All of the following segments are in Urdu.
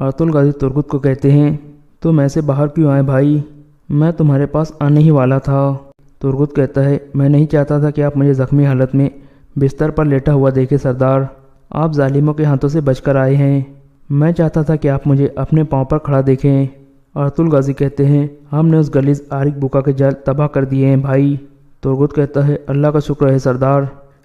ارطغرل غازی ترگت کو کہتے ہیں تم ایسے باہر کیوں آئے بھائی؟ میں تمہارے پاس آنے ہی والا تھا۔ ترگت کہتا ہے میں نہیں چاہتا تھا کہ آپ مجھے زخمی حالت میں بستر پر لیٹا ہوا دیکھیں سردار، آپ ظالموں کے ہاتھوں سے بچ کر آئے ہیں، میں چاہتا تھا کہ آپ مجھے اپنے پاؤں پر کھڑا دیکھیں۔ ارطغرل غازی کہتے ہیں ہم نے اس غلیظ آرک بکا کے جال تباہ کر دیے ہیں بھائی۔ ترگت کہتا ہے اللہ کا شکر ہے سردار،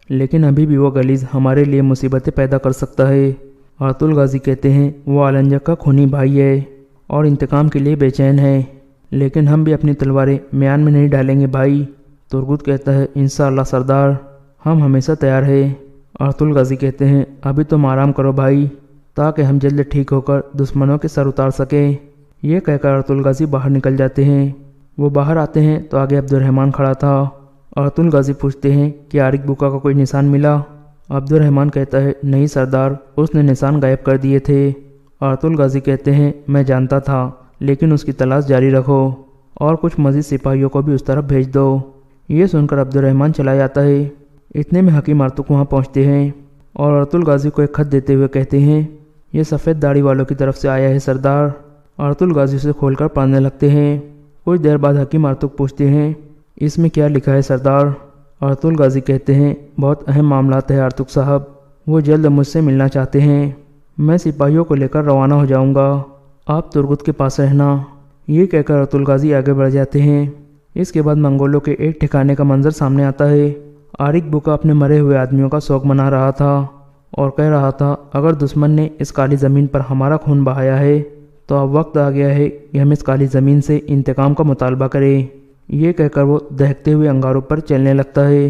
لیکن ابھی بھی وہ غلیظ ہمارے لیے مصیبتیں پیدا کر سکتا ہے۔ ارطغرل غازی کہتے ہیں وہ علنجک کا خونی بھائی ہے اور انتقام کے لیے بے چین ہے، لیکن ہم بھی اپنی تلواریں میان میں نہیں ڈالیں گے بھائی۔ ترگت کہتا ہے انشاءاللہ سردار، ہم ہمیشہ تیار ہیں۔ ارطغرل غازی کہتے ہیں ابھی تم آرام کرو بھائی، تاکہ ہم جلد ٹھیک ہو کر دشمنوں کے سر اتار سکیں۔ یہ کہہ کر ارطغرل غازی باہر نکل جاتے ہیں۔ وہ باہر آتے ہیں تو آگے عبدالرحمن کھڑا تھا۔ ارطغرل غازی پوچھتے ہیں کہ آرک بکا کا کوئی نشان ملا؟ عبدالرحمن کہتا ہے نہیں سردار، اس نے نشان غائب کر دیے تھے۔ ارطغرل غازی کہتے ہیں میں جانتا تھا، لیکن اس کی تلاش جاری رکھو اور کچھ مزید سپاہیوں کو بھی اس طرف بھیج دو۔ یہ سن کر عبدالرحمن چلا جاتا ہے۔ اتنے میں حکیم ارطغرل وہاں پہنچتے ہیں اور ارطغرل غازی کو ایک خط دیتے ہوئے کہتے ہیں یہ سفید داڑھی والوں کی طرف سے آیا ہے سردار۔ ارطغرل غازی اسے کھول کر پڑھنے لگتے ہیں۔ کچھ دیر بعد حکیم ارطغرل پوچھتے ہیں اس میں کیا لکھا ہے سردار؟ ارطغرل غازی کہتے ہیں بہت اہم معاملات ہے ارطغرل صاحب، وہ جلد مجھ سے ملنا چاہتے ہیں، میں سپاہیوں کو لے کر روانہ ہو جاؤں گا، آپ ترگت کے پاس رہنا۔ یہ کہہ کر ارطغرل غازی آگے بڑھ جاتے ہیں۔ اس کے بعد منگولوں کے ایک ٹھکانے کا منظر سامنے آتا ہے۔ آرک بکا اپنے مرے ہوئے آدمیوں کا شوق منا رہا تھا اور کہہ رہا تھا اگر دشمن نے اس کالی زمین پر ہمارا خون بہایا ہے تو اب وقت آ گیا ہے کہ ہم اس کالی زمین سے انتقام کا مطالبہ کریں۔ یہ کہہ کر وہ دہکتے ہوئے انگاروں پر چلنے لگتا ہے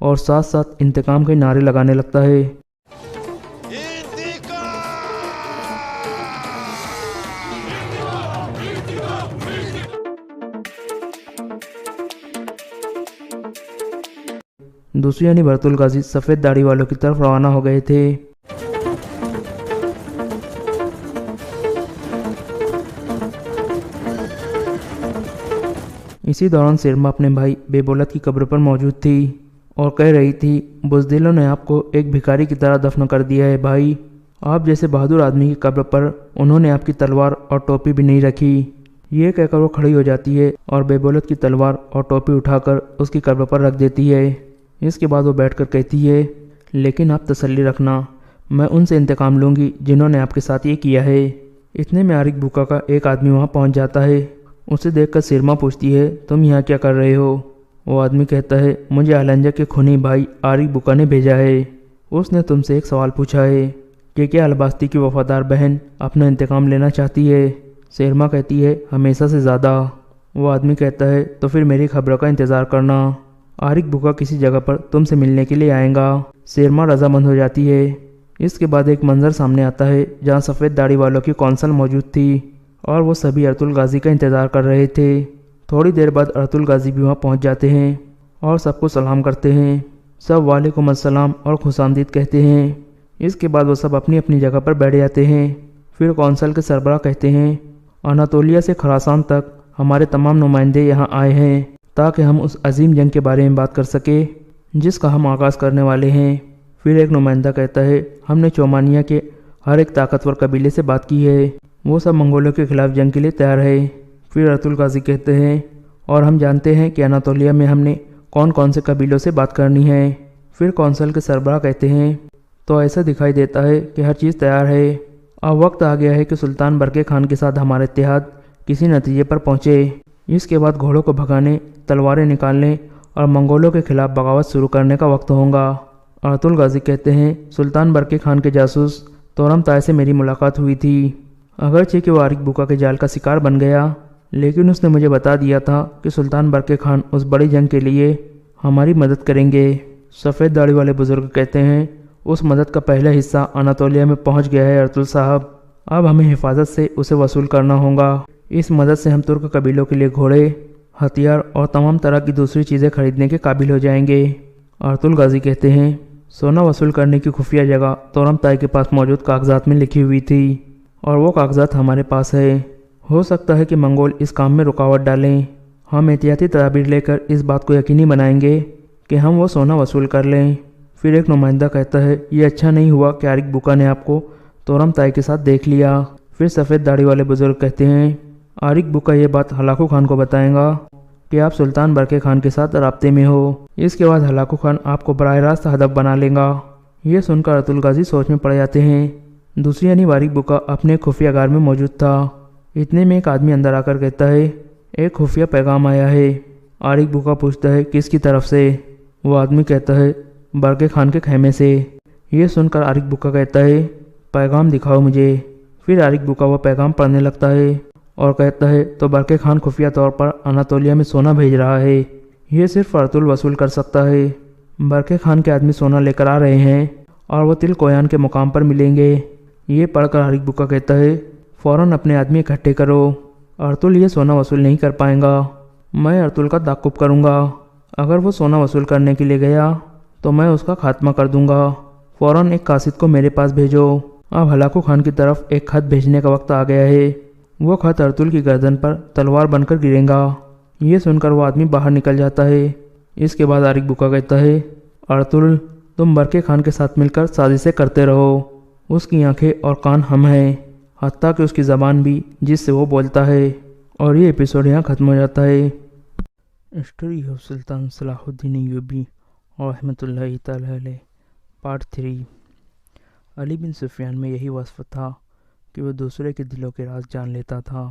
اور ساتھ ساتھ انتقام کے نعرے لگانے لگتا ہے۔ دوسری جانب ارطغرل غازی سفید داڑھی والوں کی طرف روانہ ہو گئے تھے۔ اسی دوران سیرما اپنے بھائی بے بولت کی قبر پر موجود تھی اور کہہ رہی تھی بزدلوں نے آپ کو ایک بھکاری کی طرح دفن کر دیا ہے بھائی، آپ جیسے بہادر آدمی کی قبر پر انہوں نے آپ کی تلوار اور ٹوپی بھی نہیں رکھی۔ یہ کہہ کر وہ کھڑی ہو جاتی ہے اور بے بولت کی تلوار اور ٹوپی اٹھا کر اس کی قبر پر رکھ دیتی ہے۔ اس کے بعد وہ بیٹھ کر کہتی ہے لیکن آپ تسلی رکھنا، میں ان سے انتقام لوں گی جنہوں نے آپ کے ساتھ یہ کیا ہے۔ اتنے میں آرک بکا کا ایک آدمی وہاں پہنچ جاتا ہے۔ اسے دیکھ کر سیرما پوچھتی ہے تم یہاں کیا کر رہے ہو؟ وہ آدمی کہتا ہے مجھے علنجہ کے خونی بھائی آرک بکا نے بھیجا ہے، اس نے تم سے ایک سوال پوچھا ہے کہ کیا الباستی کی وفادار بہن اپنا انتقام لینا چاہتی ہے؟ سیرما کہتی ہے ہمیشہ سے زیادہ۔ وہ آدمی کہتا ہے تو پھر میری خبروں کا انتظار کرنا، آرک بکا کسی جگہ پر تم سے ملنے کے لیے آئیں گا۔ سیرما رضامند ہو جاتی ہے۔ اس کے بعد ایک منظر سامنے آتا ہے جہاں سفید داڑھی والوں کی کونسل موجود تھی اور وہ سبھی ارطغرل غازی کا انتظار کر رہے تھے۔ تھوڑی دیر بعد ارطغرل غازی بھی وہاں پہنچ جاتے ہیں اور سب کو سلام کرتے ہیں۔ سب وعلیکم السلام اور خوش آمدید کہتے ہیں۔ اس کے بعد وہ سب اپنی اپنی جگہ پر بیٹھ جاتے ہیں۔ پھر کونسل کے سربراہ کہتے ہیں اناتولیا سے خراسان تک ہمارے تمام نمائندے یہاں آئے ہیں تاکہ ہم اس عظیم جنگ کے بارے میں بات کر سکیں جس کا ہم آغاز کرنے والے ہیں۔ پھر ایک نمائندہ کہتا ہے ہم نے چومانیہ کے ہر ایک طاقتور قبیلے سے بات کی ہے، وہ سب منگولوں کے خلاف جنگ کے لیے تیار ہے۔ پھر ارطغرل غازی کہتے ہیں اور ہم جانتے ہیں کہ اناتولیا میں ہم نے کون کون سے قبیلوں سے بات کرنی ہے۔ پھر کونسل کے سربراہ کہتے ہیں تو ایسا دکھائی دیتا ہے کہ ہر چیز تیار ہے، اب وقت آ گیا ہے کہ سلطان برقع خان کے ساتھ ہمارا اتحاد کسی نتیجے پر پہنچے۔ اس کے بعد گھوڑوں کو بھگانے، تلواریں نکالنے اور منگولوں کے خلاف بغاوت شروع کرنے کا وقت ہوگا۔ ارطغرل غازی کہتے ہیں سلطان برقع خان کے جاسوس تورم طائی سے میری ملاقات ہوئی تھی، اگرچہ کہ وہ آرک بکا کے جال کا شکار بن گیا، لیکن اس نے مجھے بتا دیا تھا کہ سلطان برقع خان اس بڑی جنگ کے لیے ہماری مدد کریں گے۔ سفید داڑھی والے بزرگ کہتے ہیں اس مدد کا پہلا حصہ اناتولیا میں پہنچ گیا ہے ارطغرل صاحب، اب ہمیں حفاظت سے اسے وصول کرنا ہوگا۔ اس مدد سے ہم ترک قبیلوں کے لیے گھوڑے، ہتھیار اور تمام طرح کی دوسری چیزیں خریدنے کے قابل ہو جائیں گے۔ ارطغرل غازی کہتے ہیں سونا وصول کرنے کی خفیہ جگہ تورم طائی کے پاس موجود کاغذات میں لکھی ہوئی تھی اور وہ کاغذات ہمارے پاس ہے، ہو سکتا ہے کہ منگول اس کام میں رکاوٹ ڈالیں، ہم احتیاطی تدابیر لے کر اس بات کو یقینی بنائیں گے کہ ہم وہ سونا وصول کر لیں۔ پھر ایک نمائندہ کہتا ہے یہ اچھا نہیں ہوا کہ آرک بکا نے آپ کو تورم طائی کے ساتھ دیکھ لیا۔ پھر سفید داڑھی والے بزرگ کہتے ہیں، عارق بکا یہ بات ہلاکو خان کو بتائیں گا کہ آپ سلطان برقع خان کے ساتھ رابطے میں ہو۔ اس کے بعد ہلاکو خان آپ کو براہ راست ہدف بنا لیں گا۔ یہ سن کر ارطغرل غازی سوچ میں پڑ جاتے ہیں۔ دوسری یعنی عارق بکا اپنے خفیہ گار میں موجود تھا۔ اتنے میں ایک آدمی اندر آ کر کہتا ہے، ایک خفیہ پیغام آیا ہے۔ عارق بکا پوچھتا ہے، کس کی طرف سے؟ وہ آدمی کہتا ہے، برقع خان کے خیمے سے۔ یہ سن کر عارق بکا کہتا ہے، پیغام دکھاؤ مجھے۔ پھر عارق بکا وہ پیغام پڑھنے لگتا ہے اور کہتا ہے، تو برقع خان خفیہ طور پر اناطولیہ میں سونا بھیج رہا ہے۔ یہ صرف ارطغرل وصول کر سکتا ہے۔ برقع خان کے آدمی سونا لے کر آ رہے ہیں اور وہ تل کویان کے مقام پر ملیں گے۔ یہ پڑھ کر عارق بکا کہتا ہے، فوراً اپنے آدمی اکٹھے کرو۔ ارطغرل یہ سونا وصول نہیں کر پائیں گا۔ میں ارطغرل کا تعاقب کروں گا۔ اگر وہ سونا وصول کرنے کے لیے گیا تو میں اس کا خاتمہ کر دوں گا۔ فوراً ایک قاصد کو میرے پاس بھیجو۔ اب ہلاکو خان کی طرف ایک خط بھیجنے کا وقت آ گیا ہے۔ وہ خط ارطغرل کی گردن پر تلوار بن کر گرے گا۔ یہ سن کر وہ آدمی باہر نکل جاتا ہے۔ اس کے بعد عارق بکا کہتا ہے، ارطغرل تم برقع خان کے ساتھ مل کر سازشیں کرتے رہو۔ اس کی آنکھیں اور کان ہم ہیں، حتیٰ کہ اس کی زبان بھی جس سے وہ بولتا ہے۔ اور یہ ایپیسوڈ یہاں ختم ہو جاتا ہے۔ اسٹوری آف سلطان صلاح الدین ایوبی رحمۃ اللہ تعالی علیہ، پارٹ 3۔ علی بن سفیان میں یہی وصف تھا کہ وہ دوسرے کے دلوں کے راز جان لیتا تھا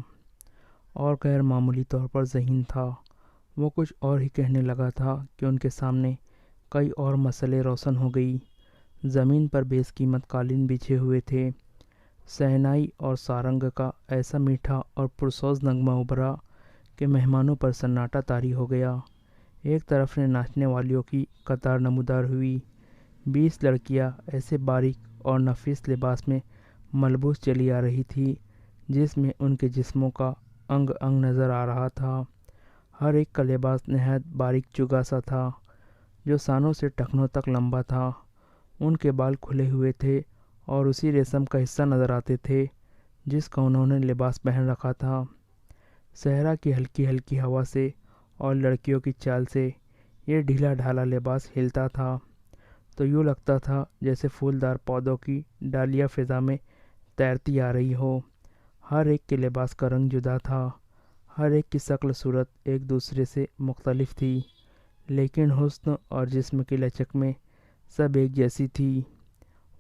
اور غیر معمولی طور پر ذہین تھا۔ وہ کچھ اور ہی کہنے لگا تھا کہ ان کے سامنے کئی اور مسئلے روشن ہو گئی۔ زمین پر بیش قیمت قالین بچھے ہوئے تھے۔ شہنائی اور سارنگ کا ایسا میٹھا اور پرسوز نغمہ ابھرا کہ مہمانوں پر سناٹا طاری ہو گیا۔ ایک طرف نے ناچنے والیوں کی قطار نمودار ہوئی۔ 20 لڑکیاں ایسے باریک اور نفیس لباس میں ملبوس چلی آ رہی تھی جس میں ان کے جسموں کا انگ انگ نظر آ رہا تھا۔ ہر ایک کا لباس نہایت باریک چگا سا تھا جو سانوں سے ٹخنوں تک لمبا تھا۔ ان کے بال کھلے ہوئے تھے اور اسی ریشم کا حصہ نظر آتے تھے جس کا انہوں نے لباس پہن رکھا تھا۔ صحرا کی ہلکی ہلکی ہوا سے اور لڑکیوں کی چال سے یہ ڈھیلا ڈھالا لباس ہلتا تھا تو یوں لگتا تھا جیسے پھولدار پودوں کی ڈالیاں فضا میں تیرتی آ رہی ہو۔ ہر ایک کے لباس کا رنگ جدا تھا، ہر ایک کی شکل صورت ایک دوسرے سے مختلف تھی، لیکن حسن اور جسم کی لچک میں سب ایک جیسی تھی۔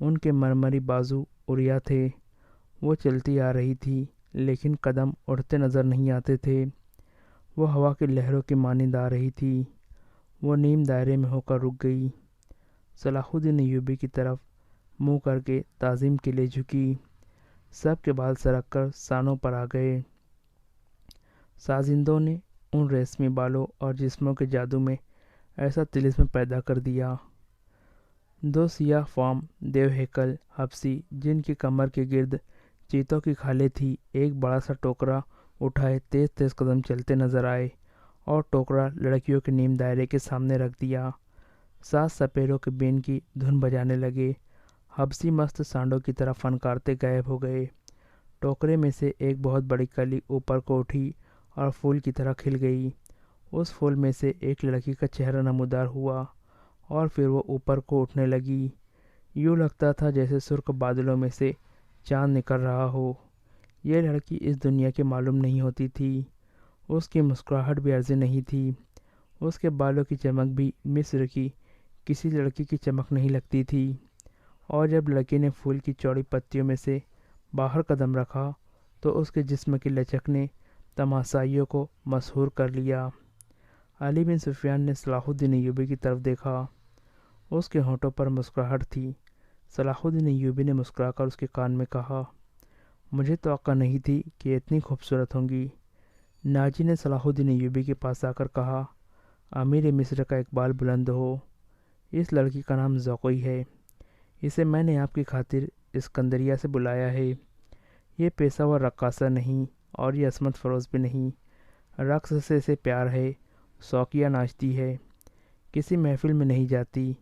ان کے مرمری بازو عریا تھے۔ وہ چلتی آ رہی تھی لیکن قدم اڑتے نظر نہیں آتے تھے۔ وہ ہوا کی لہروں کی مانند آ رہی تھی۔ وہ نیم دائرے میں ہو کر رک گئی۔ صلاح الدین ایوبی کی طرف منہ کر کے تعظیم کے لیے جھکی۔ سب کے بال سرک کر سانوں پر آ گئے۔ سازندوں نے ان ریشمی بالوں اور جسموں کے جادو میں ایسا طلسم پیدا کر دیا۔ 2 سیاہ فام دیو ہیکل حبشی جن کی کمر کے گرد چیتوں کی کھالیں تھی، ایک بڑا سا ٹوکرا اٹھائے تیز تیز قدم چلتے نظر آئے اور ٹوکرا لڑکیوں کے نیم دائرے کے سامنے رکھ دیا۔ 7 سپیروں کے بین کی دھن بجانے لگے۔ حبشی مست سانڈوں کی طرح فنکارتے غائب ہو گئے۔ ٹوکرے میں سے ایک بہت بڑی کلی اوپر کو اٹھی اور پھول کی طرح کھل گئی۔ اس پھول میں سے ایک لڑکی کا چہرہ نمودار ہوا اور پھر وہ اوپر کو اٹھنے لگی۔ یوں لگتا تھا جیسے سرخ بادلوں میں سے چاند نکل رہا ہو۔ یہ لڑکی اس دنیا کی معلوم نہیں ہوتی تھی۔ اس کی مسکراہٹ بھی عرضی نہیں تھی۔ اس کے بالوں کی چمک بھی مصر کی کسی لڑکی کی چمک نہیں لگتی تھی۔ اور جب لڑکی نے پھول کی چوڑی پتیوں میں سے باہر قدم رکھا تو اس کے جسم کی لچک نے تماشائیوں کو مسحور کر لیا۔ علی بن سفیان نے صلاح الدین ایوبی کی طرف دیکھا۔ اس کے ہونٹوں پر مسکراہٹ تھی۔ صلاح الدین ایوبی نے مسکرا کر اس کے کان میں کہا، مجھے توقع نہیں تھی کہ اتنی خوبصورت ہوں گی۔ ناجی نے صلاح الدین ایوبی کے پاس آ کر کہا، امیر مصر کا اقبال بلند ہو۔ اس لڑکی کا نام ذوقی ہے۔ اسے میں نے آپ کی خاطر اسکندریہ سے بلایا ہے۔ یہ پیشہ ور رقاصہ نہیں اور یہ عصمت فروز بھی نہیں۔ رقص سے اسے پیار ہے، شوقیہ ناچتی ہے، کسی محفل میں نہیں جاتی۔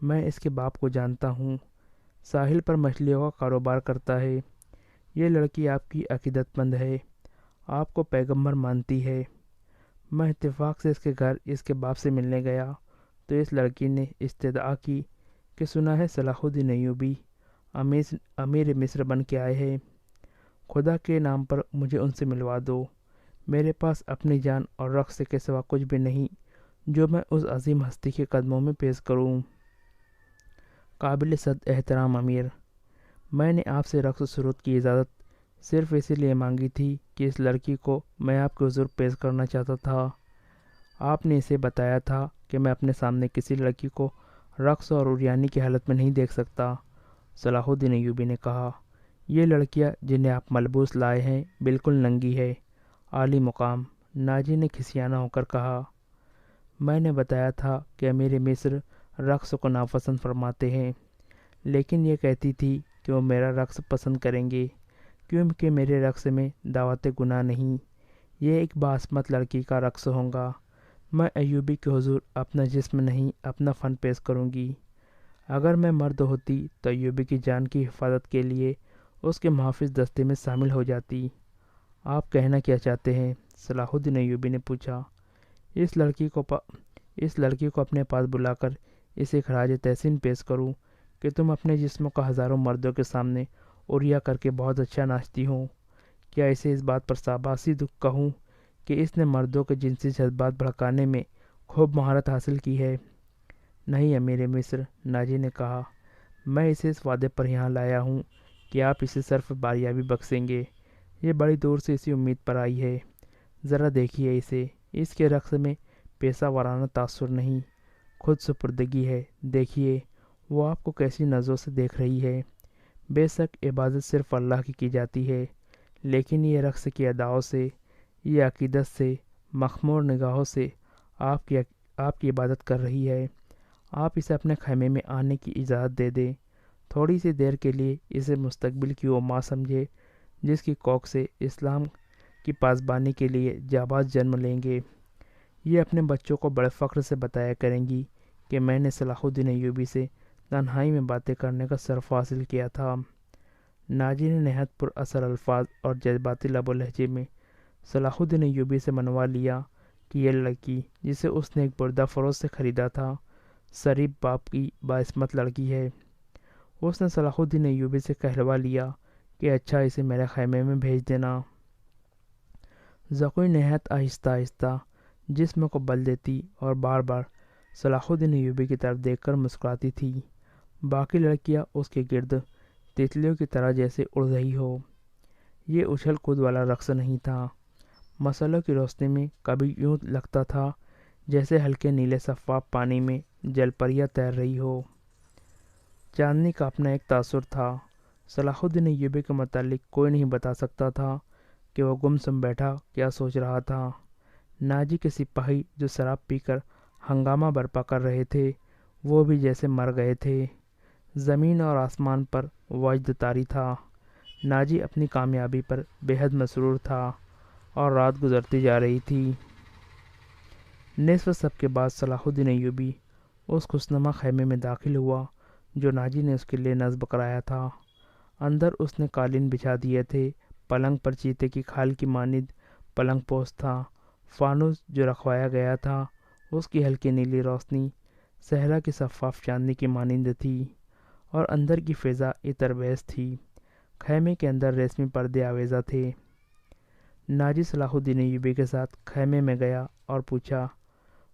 میں اس کے باپ کو جانتا ہوں، ساحل پر مچھلیوں کا کاروبار کرتا ہے۔ یہ لڑکی آپ کی عقیدت مند ہے، آپ کو پیغمبر مانتی ہے۔ میں اتفاق سے اس کے گھر اس کے باپ سے ملنے گیا تو اس لڑکی نے استدعا کی کہ سنا ہے صلاح الدین ایوبی امیر مصر بن کے آئے ہیں۔ خدا کے نام پر مجھے ان سے ملوا دو۔ میرے پاس اپنی جان اور رقص کے سوا کچھ بھی نہیں جو میں اس عظیم ہستی کے قدموں میں پیش کروں۔ قابل صد احترام امیر، میں نے آپ سے رقص شروع کی اجازت صرف اسی لیے مانگی تھی کہ اس لڑکی کو میں آپ کے حضور پیش کرنا چاہتا تھا۔ آپ نے اسے بتایا تھا کہ میں اپنے سامنے کسی لڑکی کو رقص اور عریانی کی حالت میں نہیں دیکھ سکتا۔ صلاح الدین ایوبی نے کہا، یہ لڑکیاں جنہیں آپ ملبوس لائے ہیں بالکل ننگی ہے۔ عالی مقام ناجی نے کھسیانہ ہو کر کہا، میں نے بتایا تھا کہ امیر مصر رقص کو ناپسند فرماتے ہیں، لیکن یہ کہتی تھی کہ وہ میرا رقص پسند کریں گے کیونکہ میرے رقص میں دعوت گناہ نہیں، یہ ایک باعصمت لڑکی کا رقص ہوگا۔ میں ایوبی کے حضور اپنا جسم نہیں اپنا فن پیش کروں گی۔ اگر میں مرد ہوتی تو ایوبی کی جان کی حفاظت کے لیے اس کے محافظ دستے میں شامل ہو جاتی۔ آپ کہنا کیا چاہتے ہیں؟ صلاح الدین ایوبی نے پوچھا۔ اس لڑکی کو اپنے پاس بلا کر اسے خراج تحسین پیش کروں کہ تم اپنے جسم کو ہزاروں مردوں کے سامنے عریاں کر کے بہت اچھا ناچتی ہو۔ کیا اسے اس بات پر شاباشی کہوں کہ اس نے مردوں کے جنسی جذبات بھڑکانے میں خوب مہارت حاصل کی ہے؟ نہیں امیر مصر، ناجی نے کہا، میں اسے اس وعدے پر یہاں لایا ہوں کہ آپ اسے صرف باریابی بخشیں گے۔ یہ بڑی دور سے اسی امید پر آئی ہے۔ ذرا دیکھیے اسے، اس کے رقص میں پیشہ ورانہ تاثر نہیں، خود سپردگی ہے۔ دیکھیے وہ آپ کو کیسی نظروں سے دیکھ رہی ہے۔ بے شک عبادت صرف اللہ کی جاتی ہے، لیکن یہ رقص کی اداؤں سے، یہ عقیدت سے، مخمور نگاہوں سے آپ کی عبادت کر رہی ہے۔ آپ اسے اپنے خیمے میں آنے کی اجازت دے دیں، تھوڑی سی دیر کے لیے اسے مستقبل کی وہ ماں سمجھے جس کی کوکھ سے اسلام کی پاسبانی کے لیے جانباز جنم لیں گے۔ یہ اپنے بچوں کو بڑے فخر سے بتایا کریں گی کہ میں نے صلاح الدین ایوبی سے تنہائی میں باتیں کرنے کا شرف حاصل کیا تھا۔ ناجی نے نہایت پر اثر الفاظ اور جذباتی لب و لہجے میں صلاح الدین ایوبی سے منوا لیا کہ یہ لڑکی جسے اس نے ایک بردہ فروش سے خریدا تھا شریف باپ کی باعصمت لڑکی ہے۔ اس نے صلاح الدین ایوبی سے کہلوا لیا کہ اچھا اسے میرے خیمے میں بھیج دینا۔ زکوئی نہایت آہستہ آہستہ جسم کو بل دیتی اور بار بار صلاح الدین ایوبی کی طرف دیکھ کر مسکراتی تھی۔ باقی لڑکیاں اس کے گرد تتلیوں کی طرح جیسے اڑ رہی ہو۔ یہ اچھل کود والا رقص نہیں تھا۔ مسلوں کی روشنی میں کبھی یوں لگتا تھا جیسے ہلکے نیلے شفاف پانی میں جل پریاں تیر رہی ہو۔ چاندنی کا اپنا ایک تاثر تھا۔ صلاح الدین ایوبی کے متعلق کوئی نہیں بتا سکتا تھا کہ وہ گم سم بیٹھا کیا سوچ رہا تھا۔ ناجی کے سپاہی جو شراب پی کر ہنگامہ برپا کر رہے تھے وہ بھی جیسے مر گئے تھے۔ زمین اور آسمان پر وجد طاری تھا۔ ناجی اپنی کامیابی پر بے حد مسرور تھا اور رات گزرتی جا رہی تھی۔ نصف شب کے بعد صلاح الدین ایوبی اس خوشنما خیمے میں داخل ہوا جو ناجی نے اس کے لیے نصب کرایا تھا۔ اندر اس نے قالین بچھا دیے تھے، پلنگ پر چیتے کی کھال کی مانند پلنگ پوش تھا۔ فانوس جو رکھوایا گیا تھا اس کی ہلکی نیلی روشنی صحرا کی شفاف چاندنی کی مانند تھی اور اندر کی فضا عطر بیز تھی۔ خیمے کے اندر ریشمی پردے آویزہ تھے۔ ناجی صلاح الدین ایوبی کے ساتھ خیمے میں گیا اور پوچھا،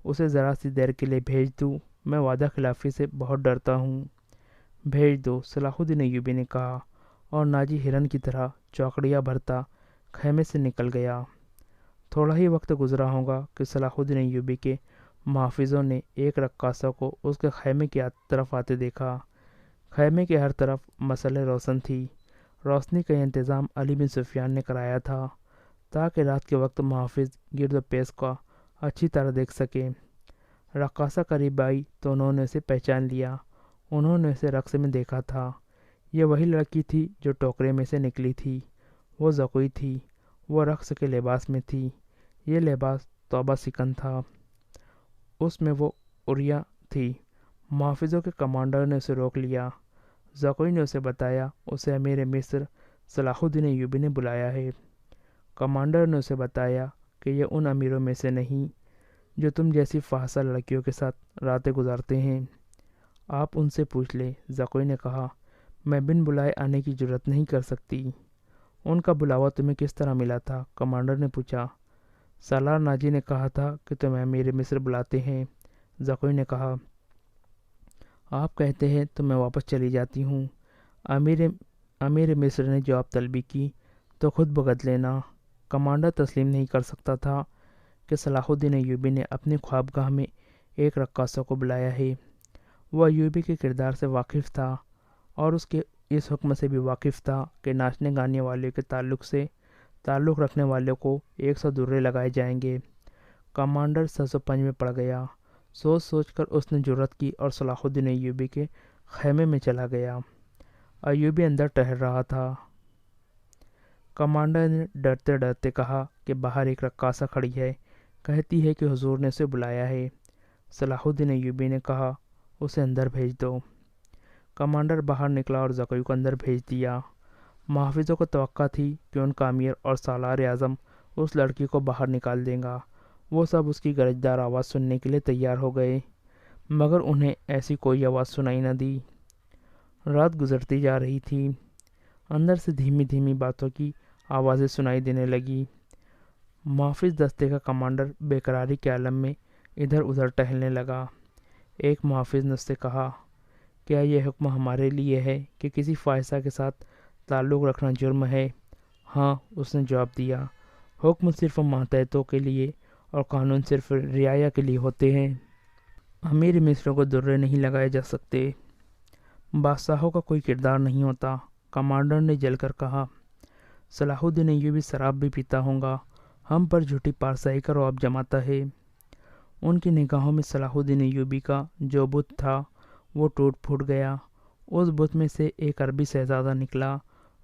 اسے ذرا سی دیر کے لیے بھیج دوں؟ میں وعدہ خلافی سے بہت ڈرتا ہوں۔ بھیج دو، صلاح الدین ایوبی نے کہا، اور ناجی ہرن کی طرح چوکڑیاں بھرتا خیمے سے نکل گیا۔ تھوڑا ہی وقت گزرا ہوگا کہ صلاح الدین ایوبی کے محافظوں نے ایک رقاصہ کو اس کے خیمے کی طرف آتے دیکھا۔ خیمے کے ہر طرف مسلیں روشن تھی۔ روشنی کا انتظام علی بن سفیان نے کرایا تھا تاکہ رات کے وقت محافظ گرد و پیش کا اچھی طرح دیکھ سکیں۔ رقاصہ قریب آئی تو انہوں نے اسے پہچان لیا۔ انہوں نے اسے رقص میں دیکھا تھا۔ یہ وہی لڑکی تھی جو ٹوکرے میں سے نکلی تھی۔ وہ زکوئی تھی۔ وہ رقص کے لباس میں تھی۔ یہ لباس توبہ سکن تھا۔ اس میں وہ عریاں تھی۔ محافظوں کے کمانڈر نے اسے روک لیا۔ زکوئی نے اسے بتایا اسے امیر مصر صلاح الدین ایوبی نے بلایا ہے۔ کمانڈر نے اسے بتایا کہ یہ ان امیروں میں سے نہیں جو تم جیسی فحاشہ لڑکیوں کے ساتھ راتیں گزارتے ہیں۔ آپ ان سے پوچھ لیں۔ زکوئی نے کہا، میں بن بلائے آنے کی جرات نہیں کر سکتی۔ ان کا بلاوا تمہیں کس طرح ملا تھا؟ کمانڈر نے پوچھا۔ سالار ناجی نے کہا تھا کہ تمہیں امیر مصر بلاتے ہیں، زکوئی نے کہا۔ آپ کہتے ہیں تو میں واپس چلی جاتی ہوں۔ امیر مصر نے جواب طلبی کی تو خود بھگت لینا۔ کمانڈر تسلیم نہیں کر سکتا تھا کہ صلاح الدین ایوبی نے اپنی خوابگاہ میں ایک رقاصہ کو بلایا ہے۔ وہ ایوبی کے کردار سے واقف تھا اور اس کے اس حکم سے بھی واقف تھا کہ ناچنے گانے والے کے تعلق رکھنے والوں کو 100 درے لگائے جائیں گے۔ کمانڈر سز و پنج میں پڑ گیا۔ سوچ کر اس نے جرأت کی اور صلاح الدین ایوبی کے خیمے میں چلا گیا۔ ایوبی اندر ٹہل رہا تھا۔ کمانڈر نے ڈرتے ڈرتے کہا کہ باہر ایک رقاصہ کھڑی ہے، کہتی ہے کہ حضور نے اسے بلایا ہے۔ صلاح الدین ایوبی نے کہا، اسے اندر بھیج دو۔ کمانڈر باہر نکلا اور زکوئی کو اندر بھیج دیا۔ محافظوں کو توقع تھی کہ ان کا امیر اور سالار اعظم اس لڑکی کو باہر نکال دیں گا۔ وہ سب اس کی گرجدار آواز سننے کے لیے تیار ہو گئے، مگر انہیں ایسی کوئی آواز سنائی نہ دی۔ رات گزرتی جا رہی تھی۔ اندر سے دھیمی دھیمی باتوں کی آوازیں سنائی دینے لگی۔ محافظ دستے کا کمانڈر بے قراری کے عالم میں ادھر ادھر ٹہلنے لگا۔ ایک محافظ نے اس سے کہا، کیا یہ حکم ہمارے لیے ہے کہ کسی فاحشہ کے ساتھ تعلق رکھنا جرم ہے؟ ہاں، اس نے جواب دیا۔ حکم صرف ماتحتوں کے لیے اور قانون صرف رعایا کے لیے ہوتے ہیں۔ امیر مصر کو درے نہیں لگائے جا سکتے۔ بادشاہوں کا کوئی کردار نہیں ہوتا، کمانڈر نے جل کر کہا۔ صلاح الدین ایوبی شراب بھی پیتا ہوگا، ہم پر جھوٹی پارسائی کا رعب جماتا ہے۔ ان کی نگاہوں میں صلاح الدین ایوبی کا جو بت تھا وہ ٹوٹ پھوٹ گیا۔ اس بت میں سے ایک عربی شہزادہ نکلا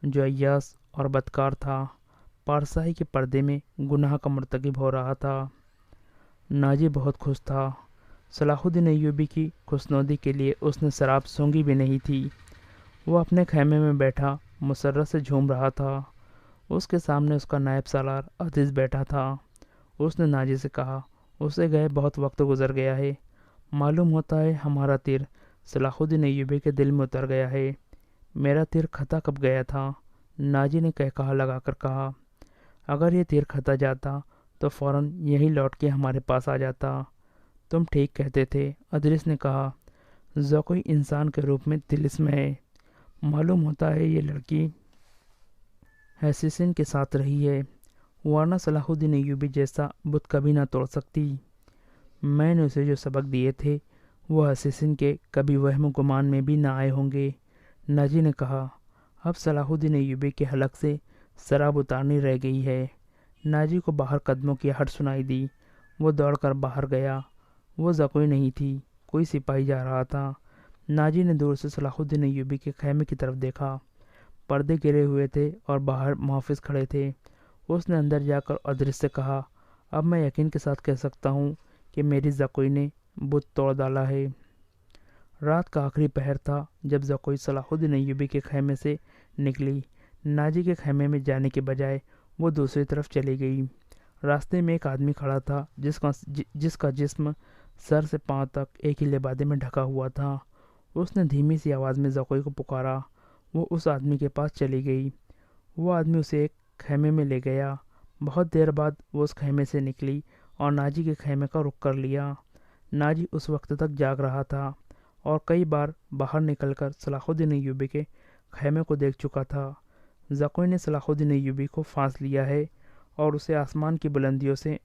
جو عیاش اور بدکار تھا، پارسائی کے پردے میں گناہ کا مرتکب ہو رہا تھا۔ ناجی بہت خوش تھا۔ صلاح الدین ایوبی کی خوشنودی کے لیے اس نے شراب سونگھی بھی نہیں تھی۔ وہ اپنے خیمے میں بیٹھا مسرت سے جھوم رہا تھا۔ اس کے سامنے اس کا نائب سالار عزیز بیٹھا تھا۔ اس نے ناجی سے کہا، اسے گئے بہت وقت گزر گیا ہے، معلوم ہوتا ہے ہمارا تیر صلاح الدین ایوبی کے دل میں اتر گیا ہے۔ میرا تیر کھتا کب گیا تھا؟ ناجی نے کہا لگا کر کہا، اگر یہ تیر کھتا جاتا تو فوراً یہی لوٹ کے ہمارے پاس آ جاتا۔ تم ٹھیک کہتے تھے، ادریس نے کہا۔ زکوئی انسان کے روپ میں طلسم ہے، معلوم ہوتا ہے یہ لڑکی حسیسن کے ساتھ رہی ہے، ورنہ صلاح الدین ایوبی جیسا بت کبھی نہ توڑ سکتی۔ میں نے اسے جو سبق دیے تھے وہ حسیسن کے کبھی وہم و گمان میں بھی نہ آئے ہوں گے، ناجی نے کہا۔ اب صلاح الدین ایوبی کے حلق سے شراب اتارنی رہ گئی ہے۔ ناجی کو باہر قدموں کی ہٹ سنائی دی۔ وہ دوڑ کر باہر گیا۔ وہ زکوئی نہیں تھی، کوئی سپاہی جا رہا تھا۔ ناجی نے دور سے صلاح الدین ایوبی کے خیمے کی طرف دیکھا۔ پردے گرے ہوئے تھے اور باہر محافظ کھڑے تھے۔ اس نے اندر جا کر ادریس سے کہا، اب میں یقین کے ساتھ کہہ سکتا ہوں کہ میری زکوئی نے بت توڑ ڈالا ہے۔ رات کا آخری پہر تھا جب زکوئی صلاح الدین ایوبی کے خیمے سے نکلی۔ ناجی کے خیمے میں جانے کے بجائے وہ دوسری طرف چلی گئی۔ راستے میں ایک آدمی کھڑا تھا جس کا جسم سر سے پاؤں تک ایک ہی لبادے میں ڈھکا ہوا تھا۔ اس نے دھیمی سی آواز میں زکوئی کو پکارا۔ وہ اس آدمی کے پاس چلی گئی۔ وہ آدمی اسے ایک خیمے میں لے گیا۔ بہت دیر بعد وہ اس خیمے سے نکلی اور ناجی کے خیمے کا رخ کر لیا۔ ناجی اس وقت تک جاگ رہا تھا اور کئی بار باہر نکل کر صلاح الدین ایوبی کے خیمے کو دیکھ چکا تھا۔ زکوئی نے صلاح الدین ایوبی کو پھانس لیا ہے اور اسے آسمان کی بلندیوں سے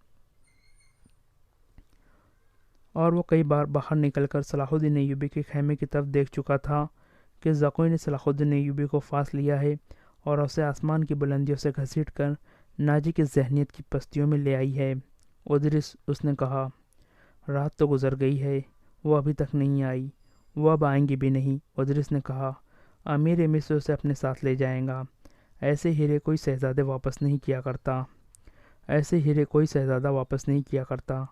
اور وہ کئی بار باہر نکل کر صلاح الدین ایوبی کے خیمے کی طرف دیکھ چکا تھا کہ زکوئی نے صلاح الدین ایوبی کو پھانس لیا ہے اور اسے آسمان کی بلندیوں سے گھسیٹ کر ناجی کی ذہنیت کی پستیوں میں لے آئی ہے۔ ادریس، اس نے کہا، رات تو گزر گئی ہے، وہ ابھی تک نہیں آئی، وہ اب آئیں گی بھی نہیں۔ ادریس نے کہا، امیر مصر اسے اپنے ساتھ لے جائیں گا۔ ایسے ہیرے کوئی شہزادہ واپس نہیں کیا کرتا۔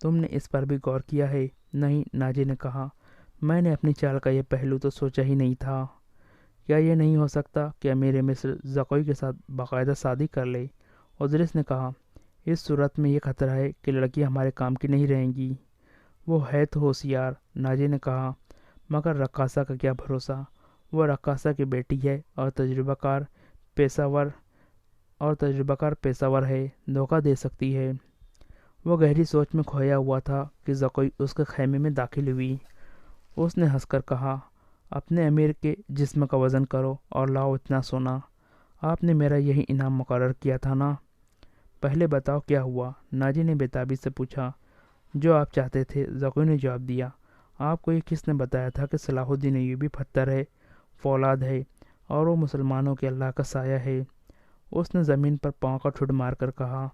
تم نے اس پر بھی غور کیا ہے؟ نہیں، ناجی نے کہا، میں نے اپنی چال کا یہ پہلو تو سوچا ہی نہیں تھا۔ کیا یہ نہیں ہو سکتا کہ امیر مصر زکوئی کے ساتھ باقاعدہ شادی کر لے؟ ادریس نے کہا، اس صورت میں یہ خطرہ ہے کہ لڑکی ہمارے کام کی نہیں رہیں گی۔ وہ ہے تو ہوشیار، ناجی نے کہا، مگر رقاصہ کا کیا بھروسہ؟ وہ رقاصہ کی بیٹی ہے اور تجربہ کار پیشہ ور اور تجربہ کار پیشہ ور ہے، دھوکہ دے سکتی ہے۔ وہ گہری سوچ میں کھویا ہوا تھا کہ زکوئی اس کے خیمے میں داخل ہوئی۔ اس نے ہنس کر کہا، اپنے امیر کے جسم کا وزن کرو اور لاؤ اتنا سونا۔ آپ نے میرا یہی انعام مقرر کیا تھا نا؟ پہلے بتاؤ کیا ہوا؟ ناجی نے بےتابی سے پوچھا۔ جو آپ چاہتے تھے، زکوئی نے جواب دیا۔ آپ کو یہ کس نے بتایا تھا کہ صلاح الدین ایوبی پتھر ہے، فولاد ہے اور وہ مسلمانوں کے اللہ کا سایہ ہے؟ اس نے زمین پر پاؤں کا ٹھوڈ مار کر کہا،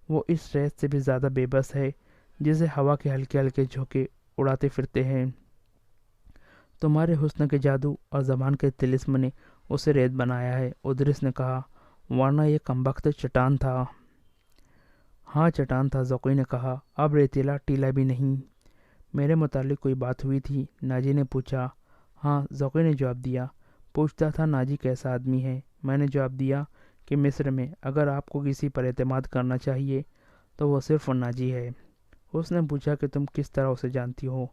وہ اس ریت سے بھی زیادہ بے بس ہے جسے ہوا کے ہلکے ہلکے جھونکے اڑاتے پھرتے ہیں۔ تمہارے حسن کے جادو اور زبان کے طلسم نے اسے ریت بنایا ہے، ادریس نے کہا، ورنہ یہ کمبخت چٹان تھا۔ ہاں چٹان تھا، زکوئی نے کہا، اب ریتیلا ٹیلا بھی نہیں۔ میرے متعلق کوئی بات ہوئی تھی؟ ناجی نے پوچھا۔ ہاں، زکوئی نے جواب دیا۔ پوچھتا تھا ناجی کیسا آدمی ہے؟ میں نے جواب دیا کہ مصر میں اگر آپ کو کسی پر اعتماد کرنا چاہیے تو وہ صرف ناجی ہے۔ اس نے پوچھا کہ تم کس طرح اسے جانتی ہو؟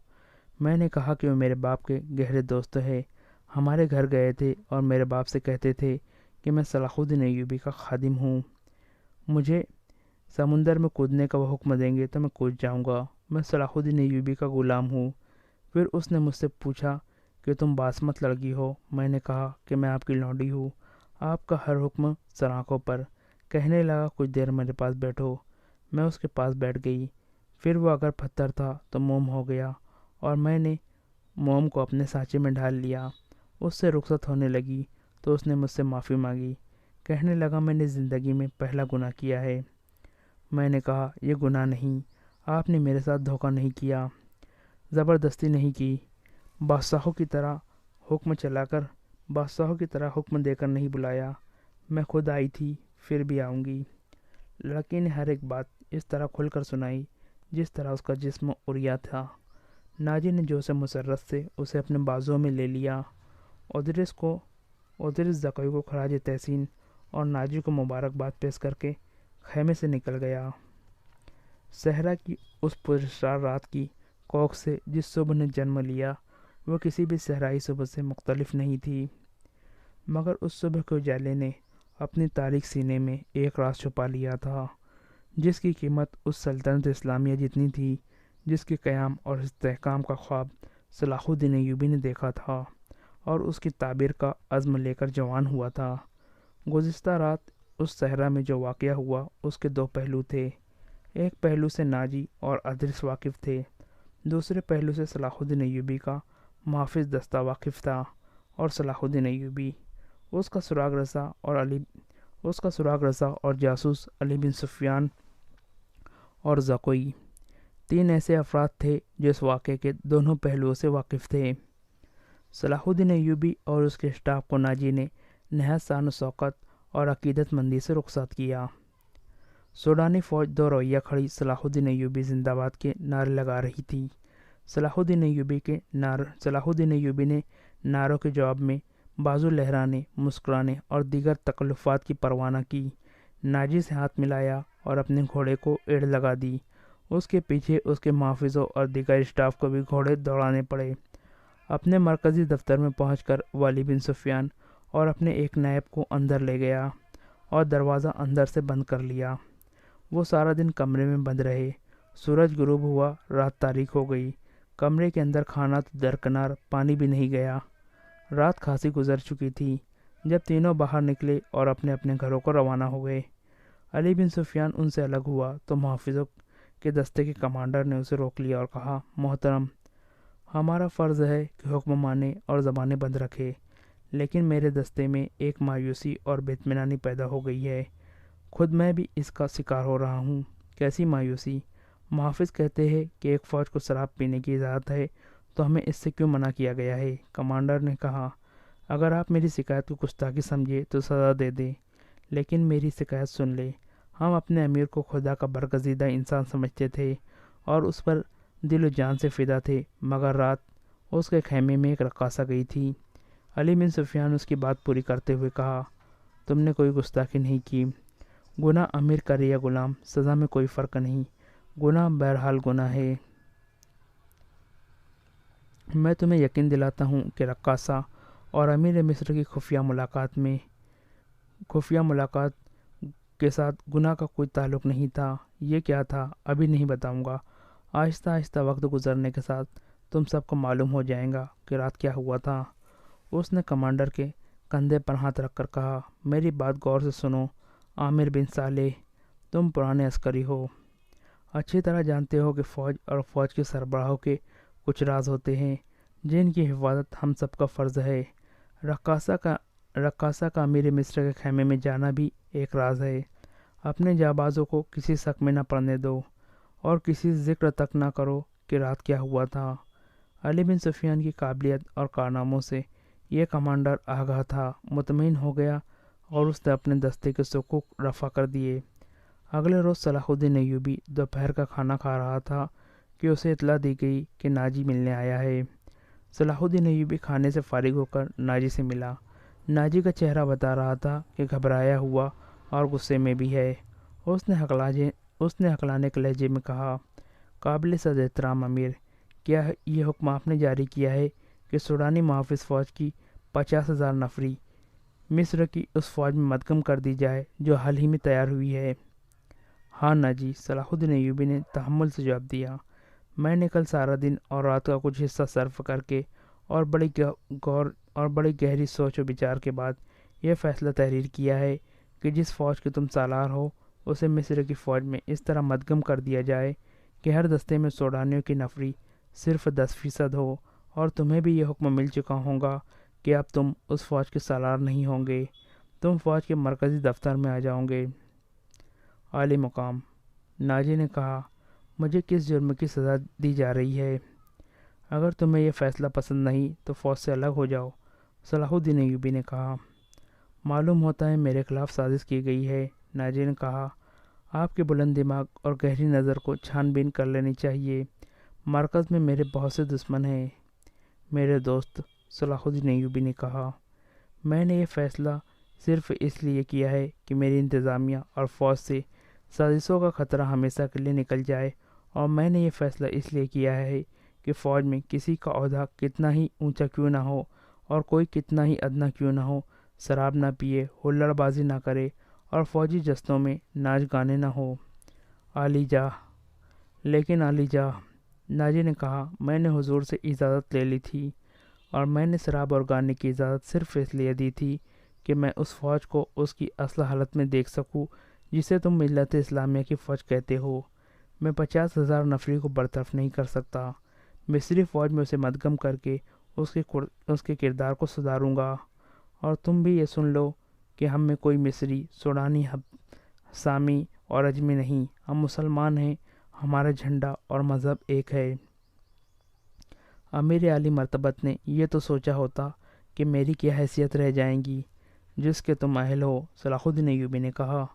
میں نے کہا کہ وہ میرے باپ کے گہرے دوست ہے، ہمارے گھر گئے تھے اور میرے باپ سے کہتے تھے کہ میں صلاح الدین ایوبی کا خادم ہوں، مجھے سمندر میں کودنے کا وہ حکم دیں گے تو میں کود جاؤں گا، میں صلاح الدین ایوبی کا غلام ہوں۔ پھر اس نے مجھ سے پوچھا کہ تم باسمت لڑکی ہو؟ میں نے کہا کہ میں آپ کی لونڈی ہوں، آپ کا ہر حکم سراخوں پر۔ کہنے لگا کچھ دیر میرے پاس بیٹھو۔ میں اس کے پاس بیٹھ گئی۔ پھر وہ اگر پتھر تھا تو موم ہو گیا اور میں نے موم کو اپنے سانچے میں ڈال لیا۔ اس سے رخصت ہونے لگی تو اس نے مجھ سے معافی مانگی۔ کہنے لگا میں نے زندگی میں پہلا گناہ کیا ہے۔ میں نے کہا یہ گناہ نہیں، آپ نے میرے ساتھ دھوکہ نہیں کیا، زبردستی نہیں کی، بادشاہوں کی طرح حکم دے کر نہیں بلایا، میں خود آئی تھی، پھر بھی آؤں گی۔ لڑکی نے ہر ایک بات اس طرح کھل کر سنائی جس طرح اس کا جسم عریاں تھا۔ ناجی نے جوش مسرت سے اسے اپنے بازوؤں میں لے لیا۔ ادریس زکوئی کو خراج تحسین اور ناجی کو مبارکباد پیش کر کے خیمے سے نکل گیا۔ صحرا کی اس پراسرار رات کی کوکھ سے جس صبح نے جنم لیا وہ کسی بھی صحرائی صبح سے مختلف نہیں تھی، مگر اس صبح کے اجالے نے اپنی تاریک سینے میں ایک راز چھپا لیا تھا جس کی قیمت اس سلطنت اسلامیہ جتنی تھی جس کے قیام اور استحکام کا خواب صلاح الدین ایوبی نے دیکھا تھا اور اس کی تعبیر کا عزم لے کر جوان ہوا تھا۔ گزشتہ رات اس صحرا میں جو واقعہ ہوا اس کے دو پہلو تھے، ایک پہلو سے ناجی اور ادریس واقف تھے، دوسرے پہلو سے صلاح الدین ایوبی کا محافظ دستہ واقف تھا، اور صلاح الدین ایوبی، اس کا سراغ رسا اور جاسوس علی بن سفیان اور زکوئی، تین ایسے افراد تھے جو اس واقعے کے دونوں پہلوؤں سے واقف تھے۔ صلاح الدین ایوبی اور اس کے اسٹاف کو ناجی نے نہایت شان و شوکت اور عقیدت مندی سے رخصت کیا۔ سوڈانی فوج دو رویہ کھڑی صلاح الدین ایوبی زندہ باد کے نعرے لگا رہی تھی۔ صلاح الدین ایوبی نے نعروں کے جواب میں بازو لہرانے، مسکرانے اور دیگر تکلفات کی پرواہ نہ کی، ناجی سے ہاتھ ملایا اور اپنے گھوڑے کو ایڑ لگا دی۔ اس کے پیچھے اس کے محافظوں اور دیگر اسٹاف کو بھی گھوڑے دوڑانے پڑے۔ اپنے مرکزی دفتر میں پہنچ کر والی بن سفیان اور اپنے ایک نائب کو اندر لے گیا اور دروازہ اندر سے بند کر لیا۔ وہ سارا دن کمرے میں بند رہے۔ سورج غروب ہوا، رات تاریک ہو گئی۔ کمرے کے اندر کھانا تو درکنار، پانی بھی نہیں گیا۔ رات خاصی گزر چکی تھی جب تینوں باہر نکلے اور اپنے اپنے گھروں کو روانہ ہو گئے۔ علی بن سفیان ان سے الگ ہوا تو محافظوں کے دستے کے کمانڈر نے اسے روک لیا اور کہا، محترم، ہمارا فرض ہے کہ حکم مانے اور زبانیں بند رکھے، لیکن میرے دستے میں ایک مایوسی اور بے اطمینانی پیدا ہو گئی ہے، خود میں بھی اس کا شکار ہو رہا ہوں۔ کیسی مایوسی؟ محافظ کہتے ہیں کہ ایک فوج کو شراب پینے کی اجازت ہے تو ہمیں اس سے کیوں منع کیا گیا ہے؟ کمانڈر نے کہا، اگر آپ میری شکایت کو گستاخی سمجھے تو سزا دے دیں، لیکن میری شکایت سن لے۔ ہم اپنے امیر کو خدا کا برگزیدہ انسان سمجھتے تھے اور اس پر دل و جان سے فدا تھے، مگر رات اس کے خیمے میں ایک رقاصہ گئی تھی۔ علی بن سفیان اس کی بات پوری کرتے ہوئے کہا، تم نے کوئی گستاخی نہیں کی، گناہ امیر کرے یا غلام، سزا میں کوئی فرق نہیں، گناہ بہرحال گناہ ہے۔ میں تمہیں یقین دلاتا ہوں کہ رقاصہ اور امیر مصر کی خفیہ ملاقات کے ساتھ گناہ کا کوئی تعلق نہیں تھا۔ یہ کیا تھا ابھی نہیں بتاؤں گا، آہستہ آہستہ وقت گزرنے کے ساتھ تم سب کو معلوم ہو جائے گا کہ رات کیا ہوا تھا۔ اس نے کمانڈر کے کندھے پر ہاتھ رکھ کر کہا، میری بات غور سے سنو عامر بن صالح، تم پرانے عسکری ہو، اچھی طرح جانتے ہو کہ فوج اور فوج کے سربراہوں کے کچھ راز ہوتے ہیں جن کی حفاظت ہم سب کا فرض ہے۔ رقاصہ کا امیر مصر کے خیمے میں جانا بھی ایک راز ہے۔ اپنے جانبازوں کو کسی شک میں نہ پڑنے دو اور کسی ذکر تک نہ کرو کہ رات کیا ہوا تھا۔ علی بن سفیان کی قابلیت اور کارناموں سے یہ کمانڈر آگاہ تھا، مطمئن ہو گیا اور اس نے اپنے دستے کے صکوک رفع کر دیے۔ اگلے روز صلاح الدین ایوبی دوپہر کا کھانا کھا رہا تھا کہ اسے اطلاع دی گئی کہ ناجی ملنے آیا ہے۔ صلاح الدین ایوبی کھانے سے فارغ ہو کر ناجی سے ملا۔ ناجی کا چہرہ بتا رہا تھا کہ گھبرایا ہوا اور غصے میں بھی ہے۔ اس نے عقلانے کے لہجے میں کہا، قابل صد احترام امیر، کیا یہ حکم آپ نے جاری کیا ہے کہ سوڈانی محافظ فوج کی 50,000 نفری مصر کی اس فوج میں مدغم کر دی جائے جو حال ہی میں تیار ہوئی ہے؟ ہاں ناجی، صلاح الدین ایوبی نے تحمل سے جواب دیا، میں نے کل سارا دن اور رات کا کچھ حصہ صرف کر کے اور بڑی گہری سوچ و بچار کے بعد یہ فیصلہ تحریر کیا ہے کہ جس فوج کے تم سالار ہو اسے مصر کی فوج میں اس طرح مدغم کر دیا جائے کہ ہر دستے میں سوڈانیوں کی نفری صرف 10% ہو، اور تمہیں بھی یہ حکم مل چکا ہوگا کہ اب تم اس فوج کے سالار نہیں ہوں گے، تم فوج کے مرکزی دفتر میں آ جاؤ گے۔ عالی مقام، ناجی نے کہا، مجھے کس جرم کی سزا دی جا رہی ہے؟ اگر تمہیں یہ فیصلہ پسند نہیں تو فوج سے الگ ہو جاؤ، صلاح الدین ایوبی نے کہا۔ معلوم ہوتا ہے میرے خلاف سازش کی گئی ہے، ناجی نے کہا، آپ کے بلند دماغ اور گہری نظر کو چھان بین کر لینی چاہیے، مرکز میں میرے بہت سے دشمن ہیں۔ میرے دوست، صلاح الدین ایوبی نے کہا، میں نے یہ فیصلہ صرف اس لیے کیا ہے کہ میری انتظامیہ اور فوج سے سازشوں کا خطرہ ہمیشہ کے لیے نکل جائے، اور میں نے یہ فیصلہ اس لیے کیا ہے کہ فوج میں کسی کا عہدہ کتنا ہی اونچا کیوں نہ ہو اور کوئی کتنا ہی ادنا کیوں نہ ہو، شراب نہ پیے، ہلڑ بازی نہ کرے اور فوجی جشنوں میں ناچ گانے نہ ہو۔ عالی جاہ، لیکن عالی جاہ، ناجی نے کہا، میں نے حضور سے اجازت لے لی تھی، اور میں نے شراب اور گانے کی اجازت صرف اس لیے دی تھی کہ میں اس فوج کو اس کی اصل حالت میں دیکھ سکوں جسے تم ملت اسلامیہ کی فوج کہتے ہو۔ میں 50,000 نفری کو برطرف نہیں کر سکتا، مصری فوج میں اسے مدغم کر کے اس کے کردار کو سدھاروں گا، اور تم بھی یہ سن لو کہ ہم میں کوئی مصری، سوڈانی، سامی اور اجمی نہیں، ہم مسلمان ہیں، ہمارا جھنڈا اور مذہب ایک ہے۔ امیر عالی مرتبت نے یہ تو سوچا ہوتا کہ میری کیا حیثیت رہ جائیں گی جس کے تم اہل ہو، صلاح الدین ایوبی نے کہا،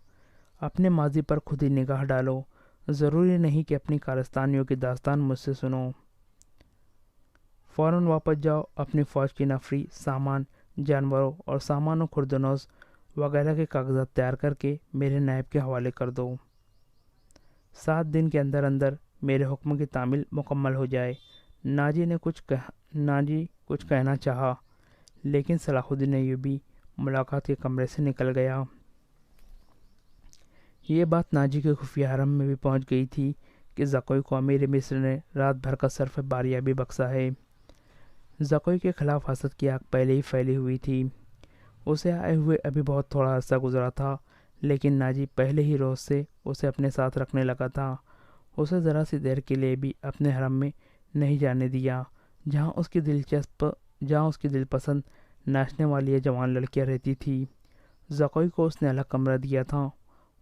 اپنے ماضی پر خود ہی نگاہ ڈالو، ضروری نہیں کہ اپنی کارستانیوں کی داستان مجھ سے سنو۔ فوراً واپس جاؤ، اپنی فوج کی نفری، سامان، جانوروں اور سامان و خوردنوش وغیرہ کے کاغذات تیار کر کے میرے نائب کے حوالے کر دو۔ 7 دن کے اندر اندر میرے حکم کی تعمیل مکمل ہو جائے۔ ناجی کچھ کہنا چاہا، لیکن صلاح الدین ایوبی ملاقات کے کمرے سے نکل گیا۔ یہ بات ناجی کے خفیہ حرم میں بھی پہنچ گئی تھی کہ زکوئی کو امیر مصر نے رات بھر کا صرف باریابی بخشا ہے۔ زکوئی کے خلاف حسد کی آگ پہلے ہی پھیلی ہوئی تھی۔ اسے آئے ہوئے ابھی بہت تھوڑا عرصہ گزرا تھا، لیکن ناجی پہلے ہی روز سے اسے اپنے ساتھ رکھنے لگا تھا۔ اسے ذرا سی دیر کے لیے بھی اپنے حرم میں نہیں جانے دیا جہاں اس کی دل پسند ناچنے والی یہ جوان لڑکیاں رہتی تھی۔ زکوئی کو اس نے الگ کمرہ دیا تھا۔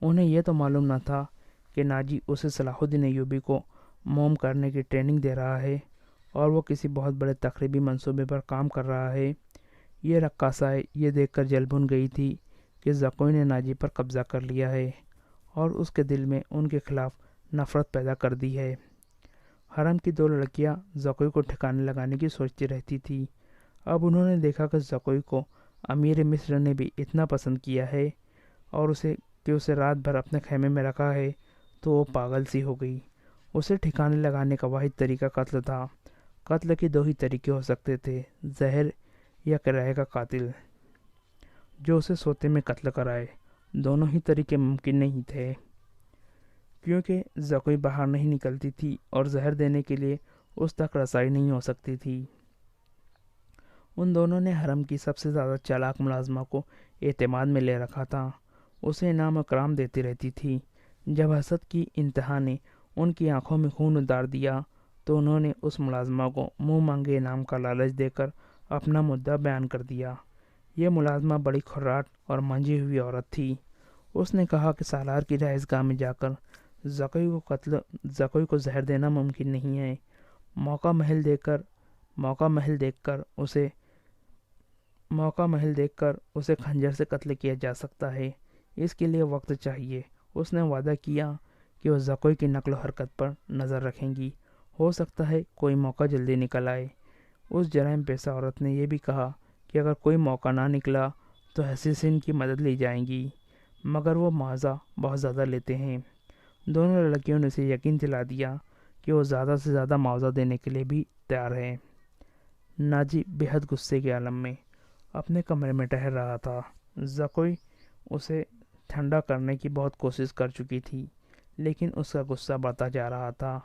انہیں یہ تو معلوم نہ تھا کہ ناجی اسے صلاح الدین ایوبی کو موم کرنے کی ٹریننگ دے رہا ہے اور وہ کسی بہت بڑے تخریبی منصوبے پر کام کر رہا ہے۔ یہ رقاصائے یہ دیکھ کر جل بھن گئی تھی کہ زکوئی نے ناجی پر قبضہ کر لیا ہے اور اس کے دل میں ان کے خلاف نفرت پیدا کر دی ہے۔ حرم کی 2 لڑکیاں زکوئی کو ٹھکانے لگانے کی سوچتی رہتی تھی۔ اب انہوں نے دیکھا کہ زکوئی کو امیر مصر نے بھی اتنا پسند کیا ہے اور اسے رات بھر اپنے خیمے میں رکھا ہے تو وہ پاگل سی ہو گئی۔ اسے ٹھکانے لگانے کا واحد طریقہ قتل تھا۔ قتل کے 2 ہی طریقے ہو سکتے تھے، زہر یا کرائے کا قاتل جو اسے سوتے میں قتل کرائے، دونوں ہی طریقے ممکن نہیں تھے، کیونکہ زکوئی باہر نہیں نکلتی تھی اور زہر دینے کے لیے اس تک رسائی نہیں ہو سکتی تھی۔ ان دونوں نے حرم کی سب سے زیادہ چالاک ملازمہ کو اعتماد میں لے رکھا تھا، اسے انعام و اکرام دیتی رہتی تھی۔ جب حسد کی انتہا نے ان کی آنکھوں میں خون اتار دیا تو انہوں نے اس ملازمہ کو منہ مانگے انعام کا لالچ دے کر اپنا مدعا بیان کر دیا۔ یہ ملازمہ بڑی کھراٹ اور منجھی ہوئی عورت تھی۔ اس نے کہا کہ سالار کی رہائش گاہ میں جا کر زکوئی کو زہر دینا ممکن نہیں ہے۔ موقع محل دیکھ کر اسے خنجر سے قتل کیا جا سکتا ہے، اس کے لیے وقت چاہیے۔ اس نے وعدہ کیا کہ وہ زکوئی کی نقل و حرکت پر نظر رکھیں گی، ہو سکتا ہے کوئی موقع جلدی نکل آئے۔ اس جرائم پیشہ عورت نے یہ بھی کہا کہ اگر کوئی موقع نہ نکلا تو حسین کی مدد لی جائے گی، مگر وہ معاوضہ بہت زیادہ لیتے ہیں۔ دونوں لڑکیوں نے اسے یقین دلا دیا کہ وہ زیادہ سے زیادہ معاوضہ دینے کے لیے بھی تیار ہے۔ ناجی بے حد غصے کے عالم میں اپنے کمرے میں ٹہل رہا تھا۔ زکوئی اسے ٹھنڈا کرنے کی بہت کوشش کر چکی تھی، لیکن اس کا غصہ بڑھتا جا رہا تھا۔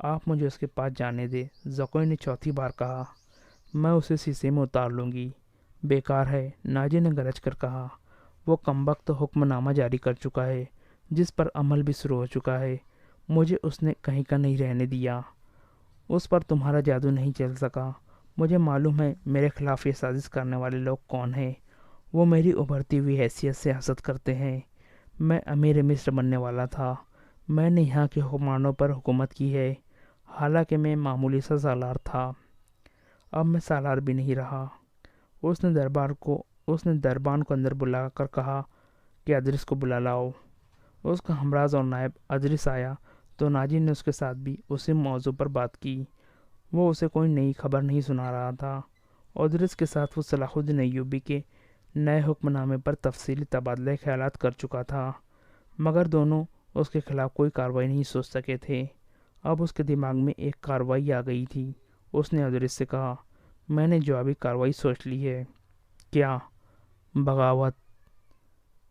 آپ مجھے اس کے پاس جانے دے، زکوئی نے چوتھی بار کہا۔ میں اسے شیشے میں اتار لوں گی۔ بیکار ہے، ناجی نے گرج کر کہا۔ وہ کمبخت حکم نامہ جاری کر چکا ہے جس پر عمل بھی شروع ہو چکا ہے۔ مجھے اس نے کہیں کا نہیں رہنے دیا۔ اس پر تمہارا جادو نہیں چل سکا۔ مجھے معلوم ہے میرے خلاف یہ سازش کرنے والے لوگ کون ہیں۔ وہ میری ابھرتی ہوئی حیثیت سے حسد کرتے ہیں۔ میں امیر مصر بننے والا تھا، میں نے یہاں کے حکمرانوں پر حکومت کی ہے، حالانکہ میں معمولی سا سالار تھا۔ اب میں سالار بھی نہیں رہا۔ اس نے دربان کو اندر بلا کر کہا کہ ادرس کو بلا لاؤ۔ اس کا ہمراز اور نائب ادرس آیا تو ناجی نے اس کے ساتھ بھی اسی موضوع پر بات کی۔ وہ اسے کوئی نئی خبر نہیں سنا رہا تھا۔ ادرس کے ساتھ وہ صلاح الدین ایوبی کے نئے حکم نامے پر تفصیلی تبادلہ خیالات کر چکا تھا، مگر دونوں اس کے خلاف کوئی کارروائی نہیں سوچ سکے تھے۔ اب اس کے دماغ میں ایک کارروائی آ گئی تھی۔ اس نے ادرس سے کہا، میں نے جوابی کارروائی سوچ لی ہے۔ کیا؟ بغاوت،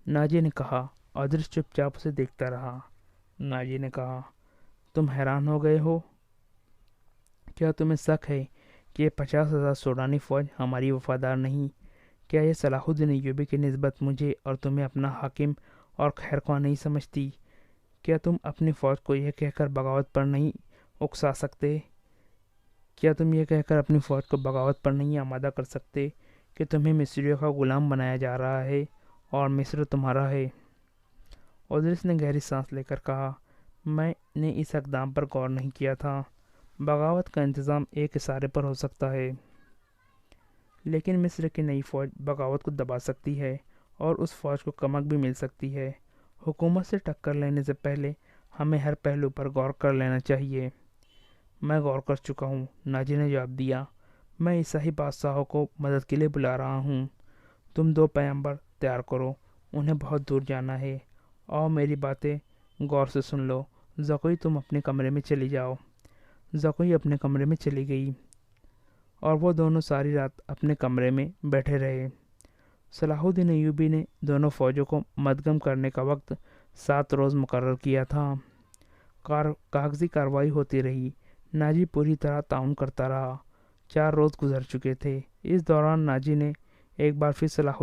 ناجی نے کہا۔ ادرس چپ چاپ اسے دیکھتا رہا۔ ناجی نے کہا، تم حیران ہو گئے ہو؟ کیا تمہیں شک ہے کہ یہ 50,000 سوڈانی فوج ہماری وفادار نہیں؟ کیا یہ صلاح الدین ایوبی کی نسبت مجھے اور تمہیں اپنا حاکم اور خیرخواہ نہیں سمجھتی؟ کیا تم اپنی فوج کو یہ کہہ کر بغاوت پر نہیں اکسا سکتے؟ کیا تم یہ کہہ کر اپنی فوج کو بغاوت پر نہیں آمادہ کر سکتے کہ تمہیں مصریوں کا غلام بنایا جا رہا ہے اور مصر تمہارا ہے؟ ادرس نے گہری سانس لے کر کہا، میں نے اس اقدام پر غور نہیں کیا تھا۔ بغاوت کا انتظام ایک اشارے پر ہو سکتا ہے، لیکن مصر کی نئی فوج بغاوت کو دبا سکتی ہے اور اس فوج کو کمک بھی مل سکتی ہے۔ حکومت سے ٹکر لینے سے پہلے ہمیں ہر پہلو پر غور کر لینا چاہیے۔ میں غور کر چکا ہوں، ناجی نے جواب دیا۔ میں عیسائی بادشاہوں کو مدد کے لیے بلا رہا ہوں۔ تم 2 پیغمبر تیار کرو، انہیں بہت دور جانا ہے۔ اور میری باتیں غور سے سن لو۔ زکوئی تم اپنے کمرے میں چلی جاؤ۔ زکوئی اپنے کمرے میں چلی گئی اور وہ دونوں ساری رات اپنے کمرے میں بیٹھے رہے۔ صلاح الدین ایوبی نے دونوں فوجوں کو مدغم کرنے کا وقت 7 روز مقرر کیا تھا۔ کاغذی کارروائی ہوتی رہی۔ ناجی پوری طرح تعاون کرتا رہا۔ 4 روز گزر چکے تھے۔ اس دوران ناجی ایک بار پھر صلاح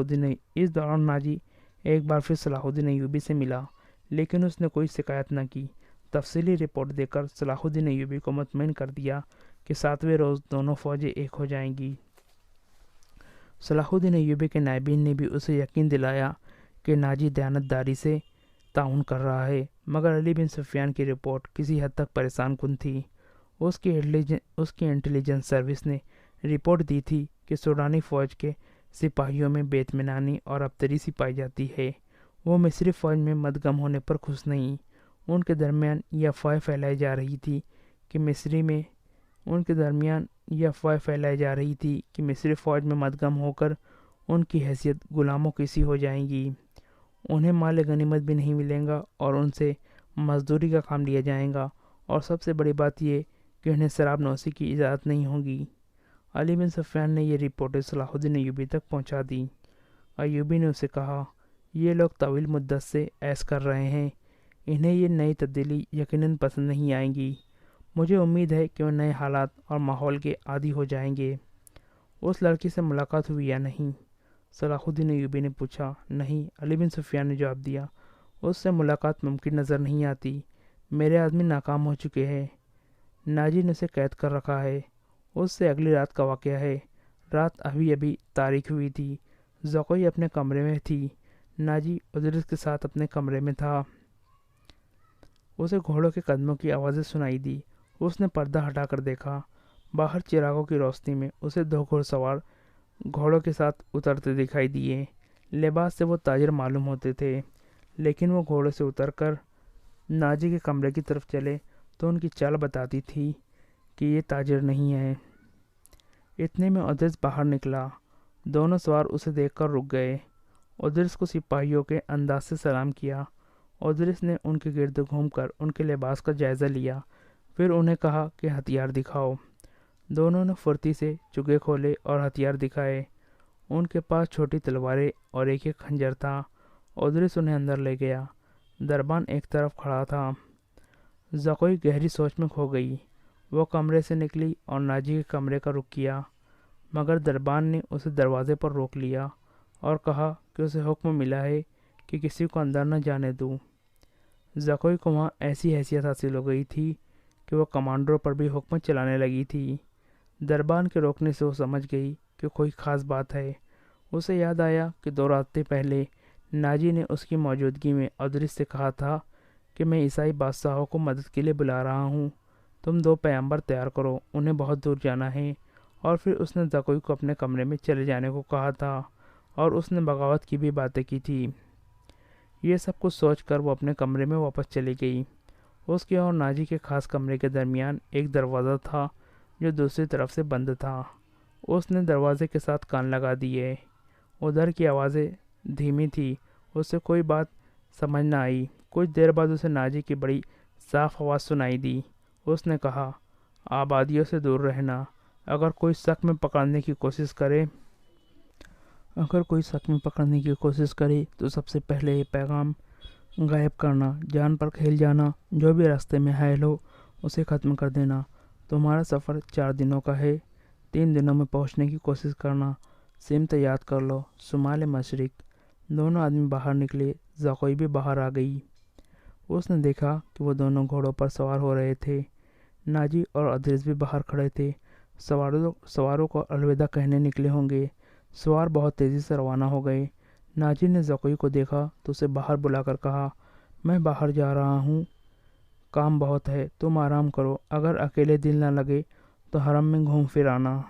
الدین ایوبی سے ملا، لیکن اس نے کوئی شکایت نہ کی۔ تفصیلی رپورٹ دے کر صلاح الدین ایوبی کو مطمئن کر دیا کہ 7ویں روز دونوں فوجیں ایک ہو جائیں گی۔ صلاح الدین ایوبی کے نائبین نے بھی اسے یقین دلایا کہ ناجی دیانتداری سے تعاون کر رہا ہے، مگر علی بن سفیان کی رپورٹ کسی حد تک پریشان کن تھی۔ اس کی انٹیلیجنس سروس نے رپورٹ دی تھی کہ سوڈانی فوج کے سپاہیوں میں بے اطمینانی اور ابتری سی پائی جاتی ہے۔ وہ مصری فوج میں مدغم ہونے پر خوش نہیں۔ ان کے درمیان یہ افواہیں پھیلائی جا رہی تھی کہ مصری فوج میں مدغم ہو کر ان کی حیثیت غلاموں کی سی ہو جائے گی، انہیں مال غنیمت بھی نہیں ملے گا اور ان سے مزدوری کا کام لیا جائے گا، اور سب سے بڑی بات یہ کہ انہیں شراب نوشی کی اجازت نہیں ہوگی۔ علی بن سفیان نے یہ رپورٹیں صلاح الدین ایوبی تک پہنچا دیں۔ ایوبی نے اسے کہا یہ لوگ طویل مدت سے ایش کر رہے ہیں، انہیں یہ نئی تبدیلی یقیناً پسند نہیں آئیں گی۔ مجھے امید ہے کہ وہ نئے حالات اور ماحول کے عادی ہو جائیں گے۔ اس لڑکی سے ملاقات ہوئی یا نہیں؟ صلاح الدین ایوبی نے پوچھا۔ نہیں، علی بن سفیان نے جواب دیا، اس سے ملاقات ممکن نظر نہیں آتی۔ میرے آدمی ناکام ہو چکے ہیں، ناجی نے اسے قید کر رکھا ہے۔ اس سے اگلی رات کا واقعہ ہے۔ رات ابھی تاریک ہوئی تھی، زکوئی اپنے کمرے میں تھی، ناجی ادرس کے ساتھ اپنے کمرے میں تھا۔ اسے گھوڑوں کے قدموں کی آوازیں سنائی دی۔ اس نے پردہ ہٹا کر دیکھا، باہر چراغوں کی روشنی میں اسے دو گھوڑ سوار گھوڑوں کے ساتھ اترتے دکھائی دیے۔ لباس سے وہ تاجر معلوم ہوتے تھے، لیکن وہ گھوڑوں سے اتر کر ناجی کے کمرے کی طرف چلے تو ان کی چال بتاتی تھی کہ یہ تاجر نہیں ہے۔ اتنے میں ادرس باہر نکلا۔ دونوں سوار اسے دیکھ کر رک گئے۔ ادرس کو سپاہیوں کے انداز سے سلام کیا۔ ادرس نے ان کے گرد گھوم کر ان کے لباس کا جائزہ لیا، پھر انہیں کہا کہ ہتھیار دکھاؤ۔ دونوں نے پھرتی سے چگے کھولے اور ہتھیار دکھائے۔ ان کے پاس چھوٹی تلواریں اور ایک خنجر تھا۔ ادرس انہیں اندر لے گیا۔ دربان ایک طرف کھڑا تھا۔ زکوئی گہری سوچ میں کھو گئی۔ وہ کمرے سے نکلی اور ناجی کے کمرے کا رخ کیا، مگر دربان نے اسے دروازے پر روک لیا اور کہا کہ اسے حکم ملا ہے کہ کسی کو اندر نہ جانے دوں۔ زکوئی کو وہاں ایسی حیثیت حاصل ہو گئی تھی کہ وہ کمانڈروں پر بھی حکم چلانے لگی تھی۔ دربان کے روکنے سے وہ سمجھ گئی کہ کوئی خاص بات ہے۔ اسے یاد آیا کہ 2 راتیں پہلے ناجی نے اس کی موجودگی میں ادرس سے کہا تھا کہ میں عیسائی بادشاہوں کو مدد کے لیے بلا رہا ہوں، تم 2 پیغمبر تیار کرو، انہیں بہت دور جانا ہے۔ اور پھر اس نے زکوئی کو اپنے کمرے میں چلے جانے کو کہا تھا، اور اس نے بغاوت کی بھی باتیں کی تھی۔ یہ سب کچھ سوچ کر وہ اپنے کمرے میں واپس چلی گئی۔ اس کے اور ناجی کے خاص کمرے کے درمیان ایک دروازہ تھا جو دوسری طرف سے بند تھا۔ اس نے دروازے کے ساتھ کان لگا دیے۔ ادھر کی آوازیں دھیمی تھی، اس سے کوئی بات سمجھ نہ آئی۔ کچھ دیر بعد اسے ناجی کی بڑی صاف آواز سنائی دی۔ اس نے کہا، آبادیوں سے دور رہنا، اگر کوئی شک میں پکڑنے کی کوشش کرے تو سب سے پہلے یہ پیغام غائب کرنا، جان پر کھیل جانا، جو بھی راستے میں حائل ہو اسے ختم کر دینا۔ تمہارا سفر 4 دنوں کا ہے، 3 دنوں میں پہنچنے کی کوشش کرنا۔ سمت یاد کر لو، شمال مشرق۔ دونوں آدمی باہر نکلے، زکوئی بھی باہر آ گئی۔ اس نے دیکھا کہ وہ دونوں گھوڑوں پر سوار ہو رہے تھے۔ ناجی اور ادرس بھی باہر کھڑے تھے، سواروں کو الوداع کہنے نکلے ہوں گے۔ سوار بہت تیزی سے روانہ ہو گئے۔ ناجی نے زکوئی کو دیکھا تو اسے باہر بلا کر کہا، میں باہر جا رہا ہوں، کام بہت ہے، تم آرام کرو، اگر اکیلے دل نہ لگے تو حرم میں گھوم پھر آنا۔